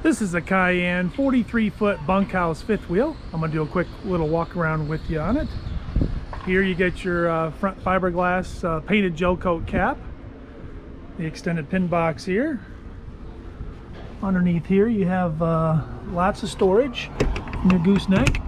This is a Cayenne 43-foot bunkhouse fifth wheel. I'm going to do a quick little walk around with you on it. Here you get your front fiberglass painted gel coat cap, the extended pin box here. Underneath here you have lots of storage in your gooseneck.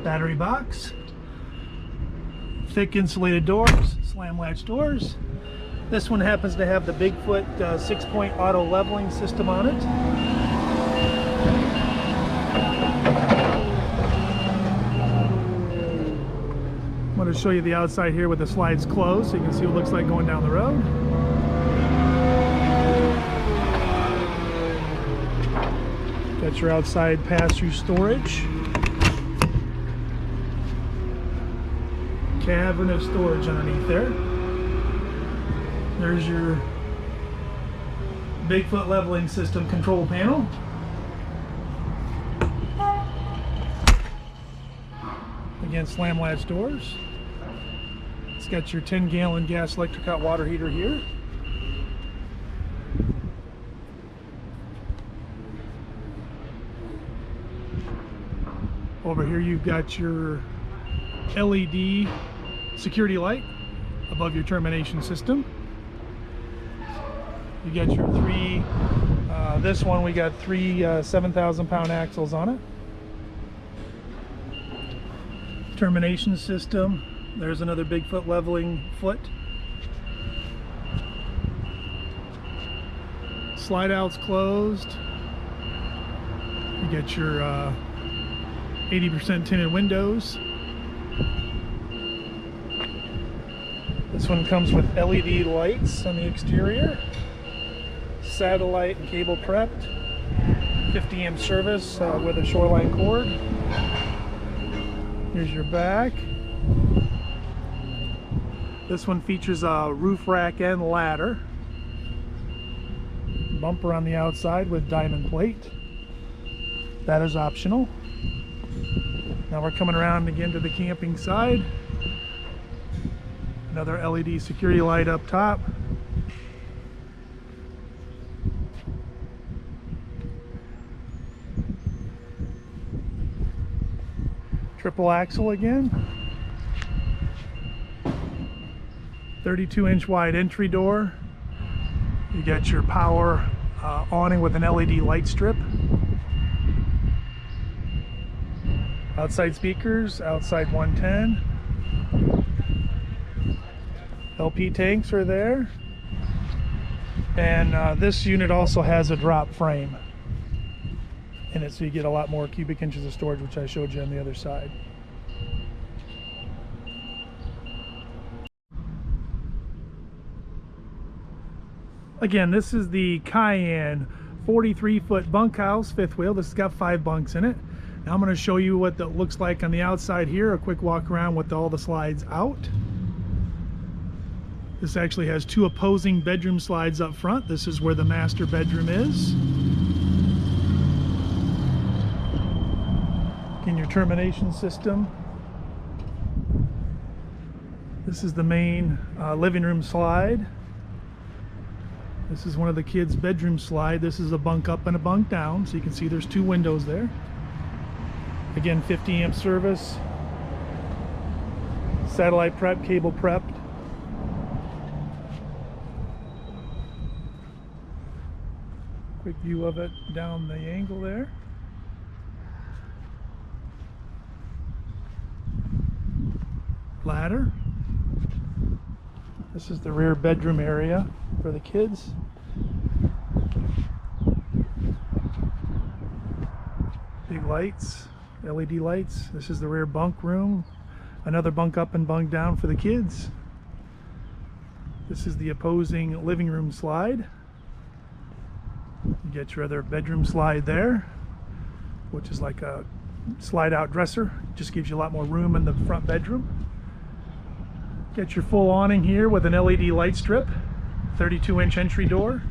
Battery box. Thick insulated doors, slam latch doors. This one happens to have the Bigfoot 6-point auto leveling system on it. I'm going to show you the outside here with the slides closed so you can see what it looks like going down the road. Got your outside pass-through storage. Cavern of storage underneath there. There's your Bigfoot leveling system control panel. Again, slam latch doors. It's got your 10-gallon gas electric hot water heater here. Over here you've got your LED security light above your termination system. You got your three, this one we got three 7,000-pound axles on it. Termination system. There's another Bigfoot leveling foot. Slide out's closed. You get your 80% tinted windows. This one comes with LED lights on the exterior, satellite and cable prepped, 50 amp service with a shoreline cord. Here's your back. This one features a roof rack and ladder. Bumper on the outside with diamond plate. That is optional. Now we're coming around again to the camping side. Another LED security light up top. Triple axle again. 32-inch wide entry door. You got your power awning with an LED light strip. Outside speakers, outside 110. LP tanks are there, and this unit also has a drop frame in it, so you get a lot more cubic inches of storage, which I showed you on the other side. Again, this is the Cayenne 43-foot bunkhouse fifth wheel. This has got 5 bunks in it. Now I'm going to show you what that looks like on the outside here, a quick walk around with all the slides out. This actually has 2 opposing bedroom slides up front. This is where the master bedroom is. In your termination system. This is the main living room slide. This is one of the kids' bedroom slide. This is a bunk up and a bunk down, so you can see there's 2 windows there. Again, 50 amp service. Satellite prep, cable prepped. Quick view of it down the angle there. Ladder. This is the rear bedroom area for the kids. Big lights, LED lights. This is the rear bunk room. Another bunk up and bunk down for the kids. This is the opposing living room slide. You get your other bedroom slide there, which is like a slide out dresser. Just gives you a lot more room in the front bedroom. Get your full awning here with an LED light strip, 32-inch entry door.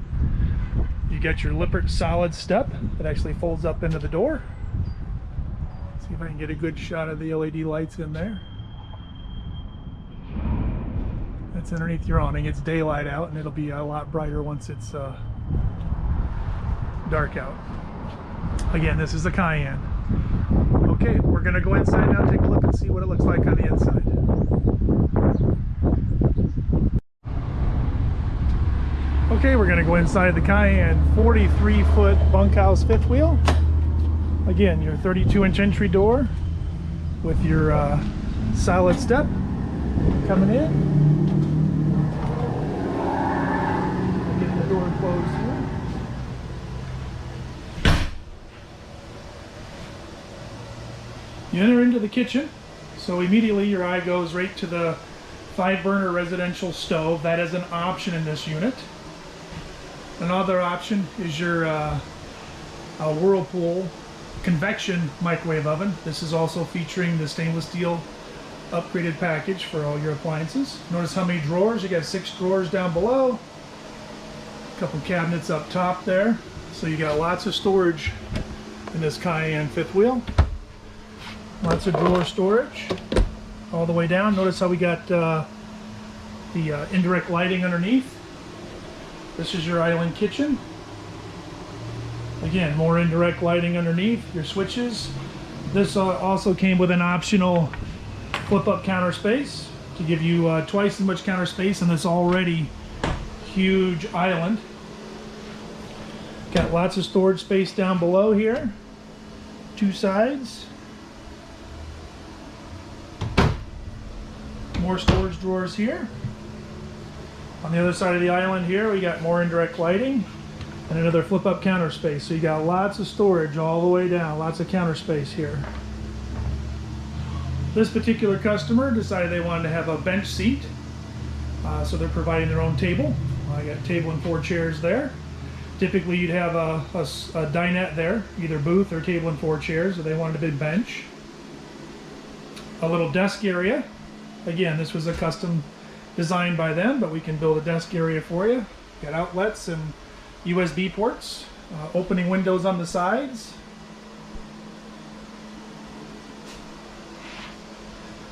You get your Lippert solid step that actually folds up into the door. See if I can get a good shot of the LED lights in there. That's underneath your awning. It's daylight out, and it'll be a lot brighter once it's dark out. Again, this is a Cayenne. Okay, we're going to go inside now, take a look and see what it looks like on the inside. Okay, we're going to go inside the Cayenne 43-foot bunkhouse fifth wheel. Again, your 32-inch entry door with your solid step coming in. Getting the door closed here. You enter into the kitchen, so immediately your eye goes right to the 5-burner residential stove. That is an option in this unit. Another option is your Whirlpool convection microwave oven. This is also featuring the stainless steel upgraded package for all your appliances. Notice how many drawers. You got 6 drawers down below, a couple cabinets up top there, so you got lots of storage in this Cayenne fifth wheel. Lots of drawer storage all the way down. Notice how we got the indirect lighting underneath. This is your island kitchen. Again, more indirect lighting underneath, your switches. This also came with an optional flip-up counter space to give you twice as much counter space in this already huge island. Got lots of storage space down below here, 2 sides. More storage drawers here. On the other side of the island here, we got more indirect lighting and another flip-up counter space. So you got lots of storage all the way down, lots of counter space here. This particular customer decided they wanted to have a bench seat, so they're providing their own table. I got a table and 4 chairs there. Typically you'd have a dinette there, either booth or table and 4 chairs, so they wanted a big bench. A little desk area. Again, this was a custom designed by them, but we can build a desk area for you. Got outlets and USB ports, opening windows on the sides.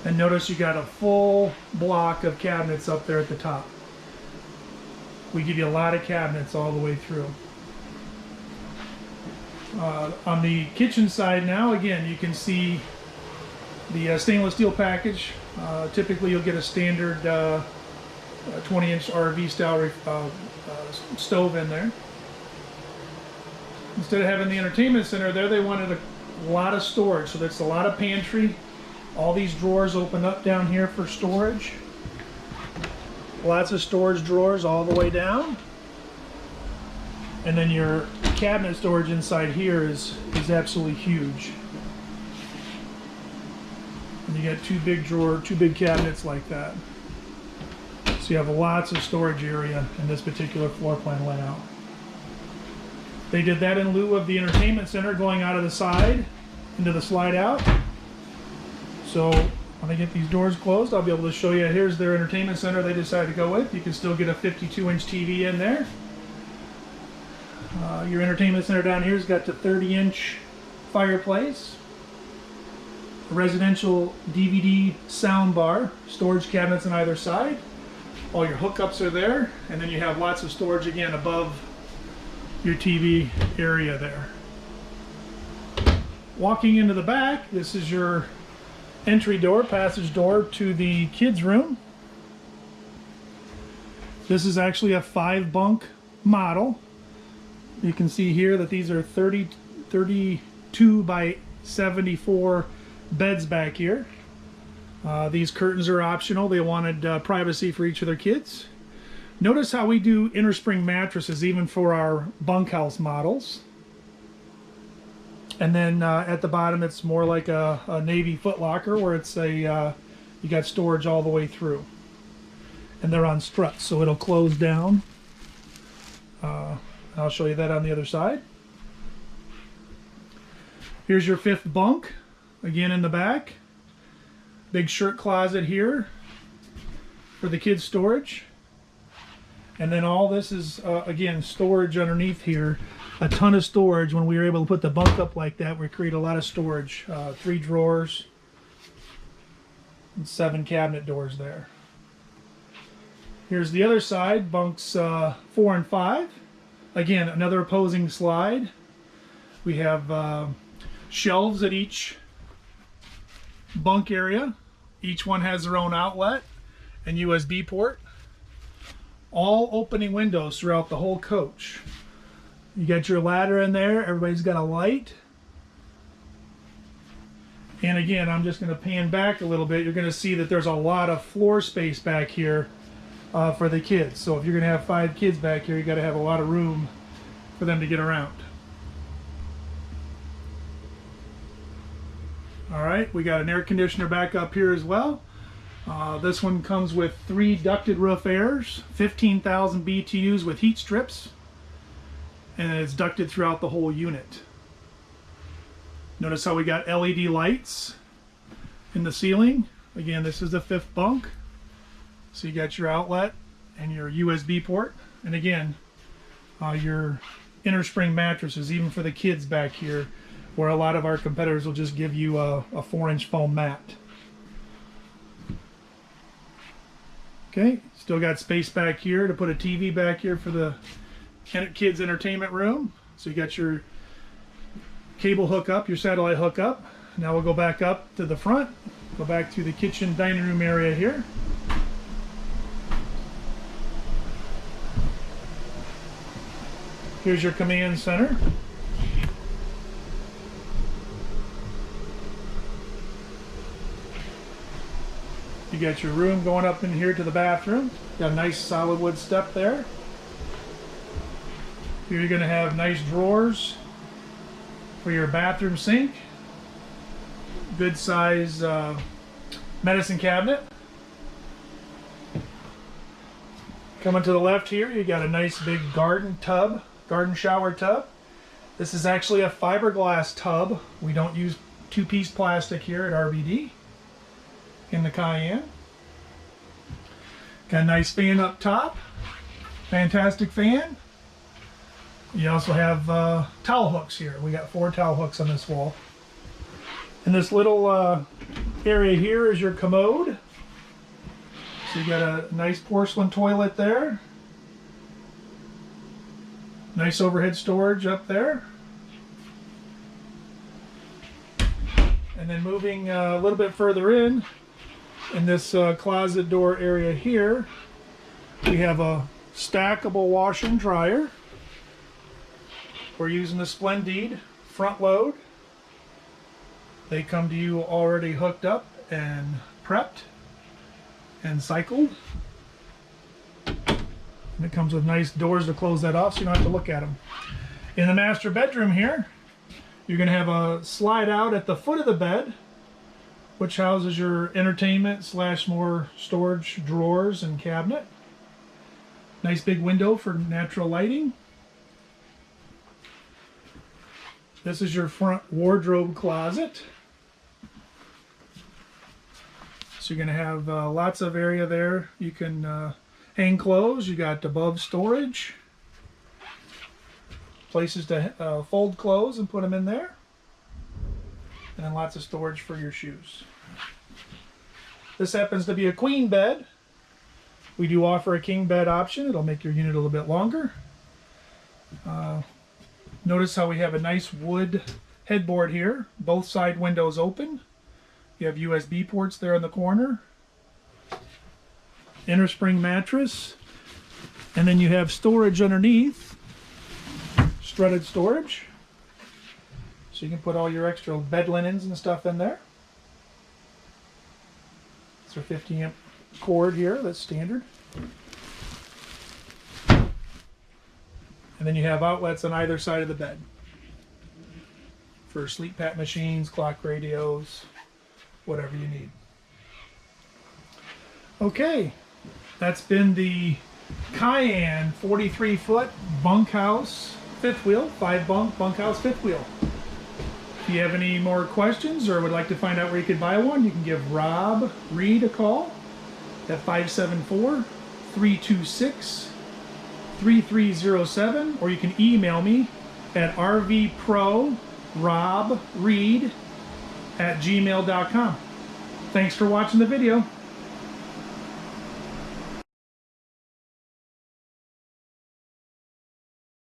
And notice you got a full block of cabinets up there at the top. We give you a lot of cabinets all the way through. On the kitchen side now, again, you can see the stainless steel package. Typically you'll get a standard 20-inch RV style stove in there. Instead of having the entertainment center there, they wanted a lot of storage, so that's a lot of pantry. All these drawers open up down here for storage. Lots of storage drawers all the way down. And then your cabinet storage inside here is absolutely huge. And you got 2 big cabinets like that. So you have lots of storage area in this particular floor plan layout. They did that in lieu of the entertainment center going out of the side into the slide out. So when I get these doors closed, I'll be able to show you. Here's their entertainment center they decided to go with. You can still get a 52-inch TV in there. Your entertainment center down here has got the 30-inch fireplace. A residential DVD sound bar, storage cabinets on either side. All your hookups are there, and then you have lots of storage again above your TV area there. Walking into the back, this is your entry door, passage door to the kids' room. This is actually a 5-bunk model. You can see here that these are 32 by 74 beds back here. These curtains are optional. They wanted privacy for each of their kids. Notice how we do innerspring mattresses even for our bunkhouse models. And then at the bottom it's more like a Navy footlocker where it's you got storage all the way through. And they're on struts, so it'll close down. I'll show you that on the other side. Here's your 5th bunk, again in the back. Big shirt closet here for the kids' storage. And then all this is, again, storage underneath here. A ton of storage. When we were able to put the bunk up like that, we create a lot of storage. 3 drawers and 7 cabinet doors there. Here's the other side, bunks 4 and 5. Again, another opposing slide. We have shelves at each bunk area. Each one has their own outlet and USB port. All opening windows throughout the whole coach. You got your ladder in there. Everybody's got a light. And again, I'm just going to pan back a little bit. You're going to see that there's a lot of floor space back here for the kids. So if you're going to have 5 kids back here, you got to have a lot of room for them to get around. All right, we got an air conditioner back up here as well. This one comes with 3 ducted roof airs, 15,000 BTUs with heat strips, and it's ducted throughout the whole unit. Notice how we got LED lights in the ceiling. Again, this is the 5th bunk. So you got your outlet and your USB port. And again, your inner spring mattresses, even for the kids back here, where a lot of our competitors will just give you a 4-inch foam mat. Okay, still got space back here to put a TV back here for the kids' entertainment room. So you got your cable hookup, your satellite hookup. Now we'll go back up to the front, go back to the kitchen dining room area here. Here's your command center. You got your room going up in here to the bathroom. Got a nice solid wood step there. Here you're going to have nice drawers for your bathroom sink. Good size medicine cabinet. Coming to the left here, you got a nice big garden shower tub. This is actually a fiberglass tub. We don't use 2-piece plastic here at RBD in the Cayenne. Got a nice fan up top. Fantastic fan. You also have towel hooks here. We got 4 towel hooks on this wall. And this little area here is your commode. So you got a nice porcelain toilet there. Nice overhead storage up there. And then moving a little bit further in this closet door area here, we have a stackable washer and dryer. We're using the Splendide front load. They come to you already hooked up and prepped and cycled. And it comes with nice doors to close that off so you don't have to look at them. In the master bedroom here, you're going to have a slide out at the foot of the bed, which houses your entertainment / more storage drawers and cabinet. Nice big window for natural lighting. This is your front wardrobe closet. So you're going to have lots of area there. You can hang clothes. You got above storage. Places to fold clothes and put them in there. And then lots of storage for your shoes. This happens to be a queen bed. We do offer a king bed option. It'll make your unit a little bit longer. Notice how we have a nice wood headboard here. Both side windows open. You have USB ports there in the corner. Inner spring mattress. And then you have storage underneath. Strutted storage. So you can put all your extra bed linens and stuff in there. It's our 50 amp cord here, that's standard. And then you have outlets on either side of the bed for sleep pat machines, clock radios, whatever you need. Okay, that's been the Cayenne 43-foot bunkhouse fifth wheel, 5-bunk bunkhouse fifth wheel. If you have any more questions or would like to find out where you could buy one, you can give Rob Reed a call at 574-326-3307, or you can email me at rvprorobreed@gmail.com. Thanks for watching the video.